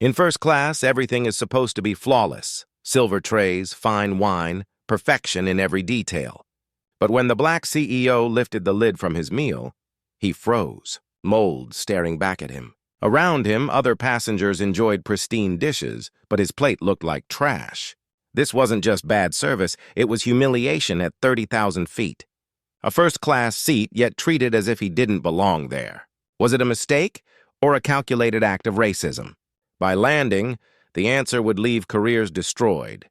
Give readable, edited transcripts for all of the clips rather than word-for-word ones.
In first class, everything is supposed to be flawless. Silver trays, fine wine, perfection in every detail. But when the black CEO lifted the lid from his meal, he froze, mold staring back at him. Around him, other passengers enjoyed pristine dishes, but his plate looked like trash. This wasn't just bad service, it was humiliation at 30,000 feet. A first-class seat, yet treated as if he didn't belong there. Was it a mistake or a calculated act of racism? By landing, the answer would leave careers destroyed.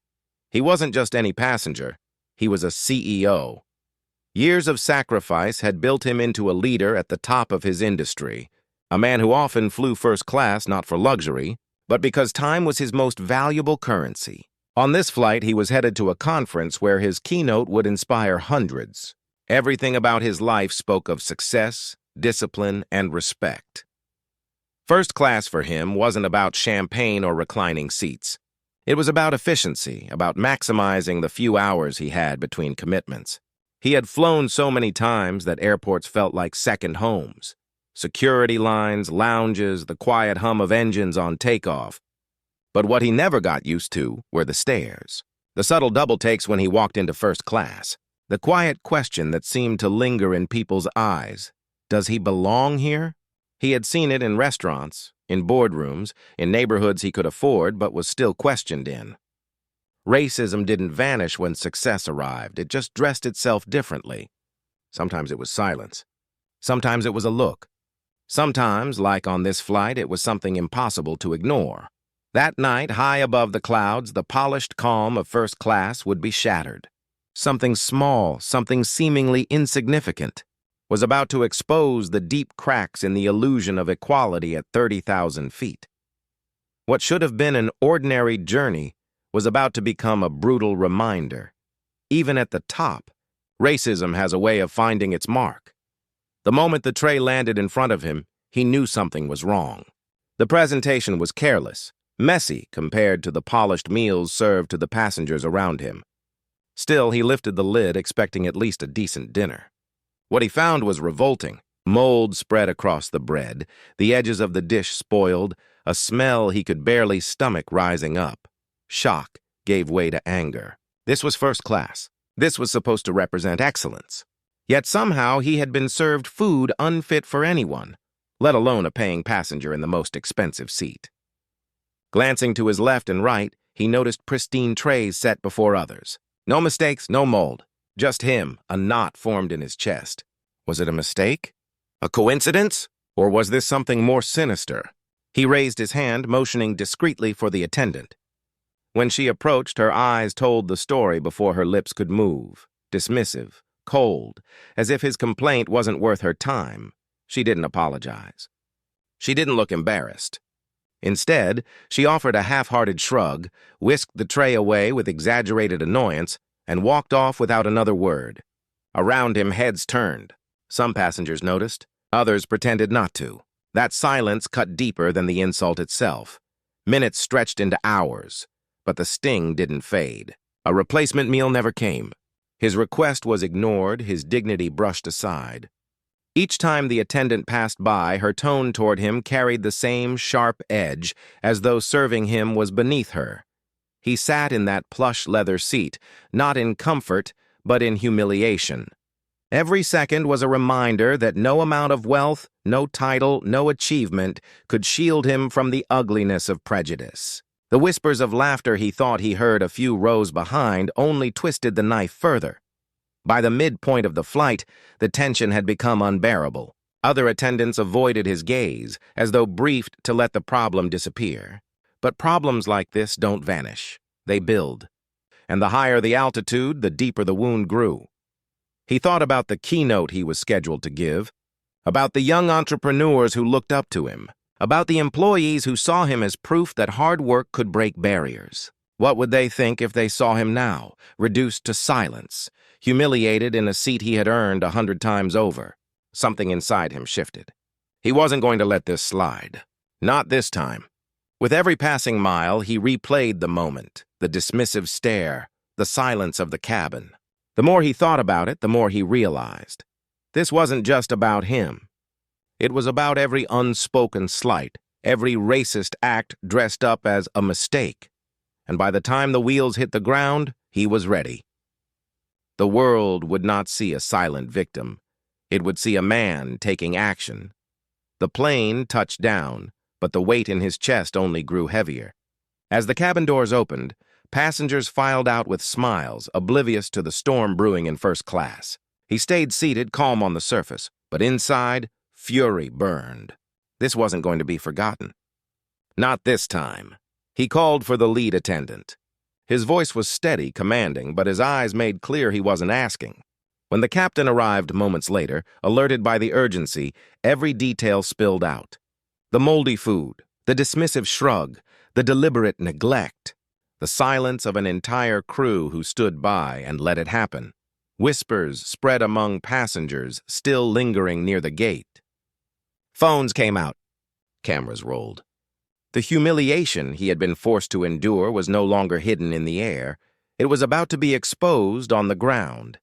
He wasn't just any passenger, he was a CEO. Years of sacrifice had built him into a leader at the top of his industry, a man who often flew first class not for luxury, but because time was his most valuable currency. On this flight, he was headed to a conference where his keynote would inspire hundreds. Everything about his life spoke of success, discipline, and respect. First class for him wasn't about champagne or reclining seats. It was about efficiency, about maximizing the few hours he had between commitments. He had flown so many times that airports felt like second homes. Security lines, lounges, the quiet hum of engines on takeoff. But what he never got used to were the stares. The subtle double takes when he walked into first class. The quiet question that seemed to linger in people's eyes. Does he belong here? He had seen it in restaurants, in boardrooms, in neighborhoods he could afford but was still questioned in. Racism didn't vanish when success arrived. It just dressed itself differently. Sometimes it was silence. Sometimes it was a look. Sometimes, like on this flight, it was something impossible to ignore. That night, high above the clouds, the polished calm of first class would be shattered. Something small, something seemingly insignificant, was about to expose the deep cracks in the illusion of equality at 30,000 feet. What should have been an ordinary journey was about to become a brutal reminder. Even at the top, racism has a way of finding its mark. The moment the tray landed in front of him, he knew something was wrong. The presentation was careless, messy compared to the polished meals served to the passengers around him. Still, he lifted the lid, expecting at least a decent dinner. What he found was revolting. Mold spread across the bread, the edges of the dish spoiled, a smell he could barely stomach rising up. Shock gave way to anger. This was first class. This was supposed to represent excellence. Yet somehow he had been served food unfit for anyone, let alone a paying passenger in the most expensive seat. Glancing to his left and right, he noticed pristine trays set before others. No mistakes, no mold. Just him, a knot formed in his chest. Was it a mistake? A coincidence? Or was this something more sinister? He raised his hand, motioning discreetly for the attendant. When she approached, her eyes told the story before her lips could move. Dismissive, cold, as if his complaint wasn't worth her time. She didn't apologize. She didn't look embarrassed. Instead, she offered a half-hearted shrug, whisked the tray away with exaggerated annoyance, and walked off without another word. Around him, heads turned. Some passengers noticed, others pretended not to. That silence cut deeper than the insult itself. Minutes stretched into hours, but the sting didn't fade. A replacement meal never came. His request was ignored, his dignity brushed aside. Each time the attendant passed by, her tone toward him carried the same sharp edge, as though serving him was beneath her. He sat in that plush leather seat, not in comfort, but in humiliation. Every second was a reminder that no amount of wealth, no title, no achievement could shield him from the ugliness of prejudice. The whispers of laughter he thought he heard a few rows behind only twisted the knife further. By the midpoint of the flight, the tension had become unbearable. Other attendants avoided his gaze, as though briefed to let the problem disappear. But problems like this don't vanish. They build. And the higher the altitude, the deeper the wound grew. He thought about the keynote he was scheduled to give, about the young entrepreneurs who looked up to him, about the employees who saw him as proof that hard work could break barriers. What would they think if they saw him now, reduced to silence, humiliated in a seat he had earned 100 times over? Something inside him shifted. He wasn't going to let this slide. Not this time. With every passing mile, he replayed the moment, the dismissive stare, the silence of the cabin. The more he thought about it, the more he realized. This wasn't just about him. It was about every unspoken slight, every racist act dressed up as a mistake. And by the time the wheels hit the ground, he was ready. The world would not see a silent victim. It would see a man taking action. The plane touched down, but the weight in his chest only grew heavier. As the cabin doors opened, passengers filed out with smiles, oblivious to the storm brewing in first class. He stayed seated, calm on the surface, but inside, fury burned. This wasn't going to be forgotten. Not this time. He called for the lead attendant. His voice was steady, commanding, but his eyes made clear he wasn't asking. When the captain arrived moments later, alerted by the urgency, every detail spilled out. The moldy food, the dismissive shrug, the deliberate neglect, the silence of an entire crew who stood by and let it happen. Whispers spread among passengers still lingering near the gate. Phones came out. Cameras rolled. The humiliation he had been forced to endure was no longer hidden in the air. It was about to be exposed on the ground.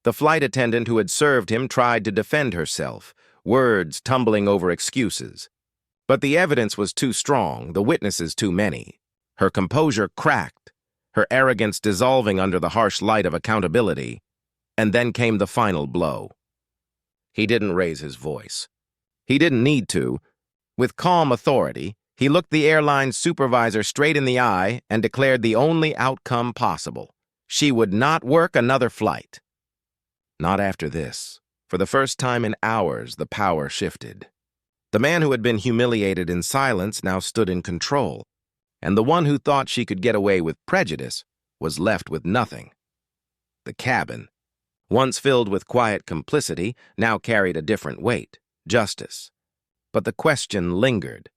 The flight attendant who had served him tried to defend herself, words tumbling over excuses. But the evidence was too strong, the witnesses too many. Her composure cracked, her arrogance dissolving under the harsh light of accountability. And then came the final blow. He didn't raise his voice. He didn't need to. With calm authority, he looked the airline's supervisor straight in the eye and declared the only outcome possible. She would not work another flight. Not after this. For the first time in hours, the power shifted. The man who had been humiliated in silence now stood in control, and the one who thought she could get away with prejudice was left with nothing. The cabin, once filled with quiet complicity, now carried a different weight, justice. But the question lingered.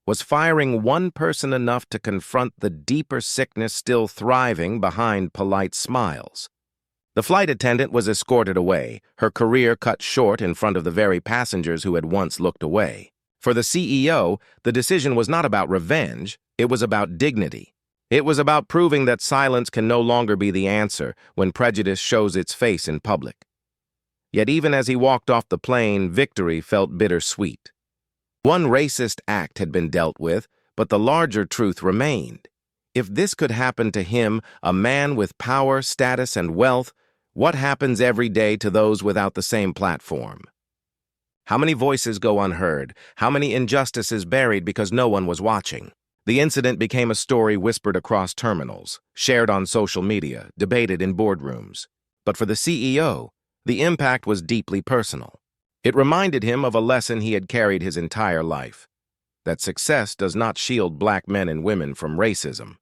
Was firing one person enough to confront the deeper sickness still thriving behind polite smiles? The flight attendant was escorted away, her career cut short in front of the very passengers who had once looked away. For the CEO, the decision was not about revenge, it was about dignity. It was about proving that silence can no longer be the answer when prejudice shows its face in public. Yet even as he walked off the plane, victory felt bittersweet. One racist act had been dealt with, but the larger truth remained. If this could happen to him, a man with power, status, and wealth, what happens every day to those without the same platform? How many voices go unheard? How many injustices buried because no one was watching? The incident became a story whispered across terminals, shared on social media, debated in boardrooms. But for the CEO, the impact was deeply personal. It reminded him of a lesson he had carried his entire life, that success does not shield black men and women from racism.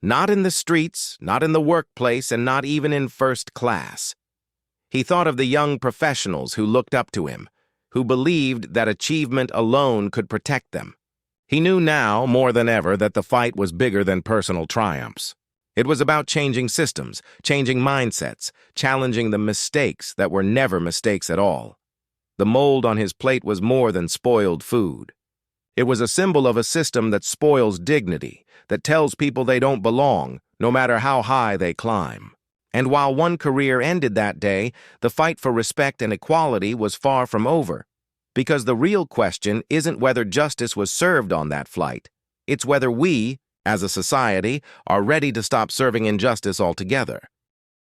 Not in the streets, not in the workplace, and not even in first class. He thought of the young professionals who looked up to him, who believed that achievement alone could protect them. He knew now, more than ever, that the fight was bigger than personal triumphs. It was about changing systems, changing mindsets, challenging the mistakes that were never mistakes at all. The mold on his plate was more than spoiled food. It was a symbol of a system that spoils dignity, that tells people they don't belong, no matter how high they climb. And while one career ended that day, the fight for respect and equality was far from over. Because the real question isn't whether justice was served on that flight. It's whether we, as a society, are ready to stop serving injustice altogether.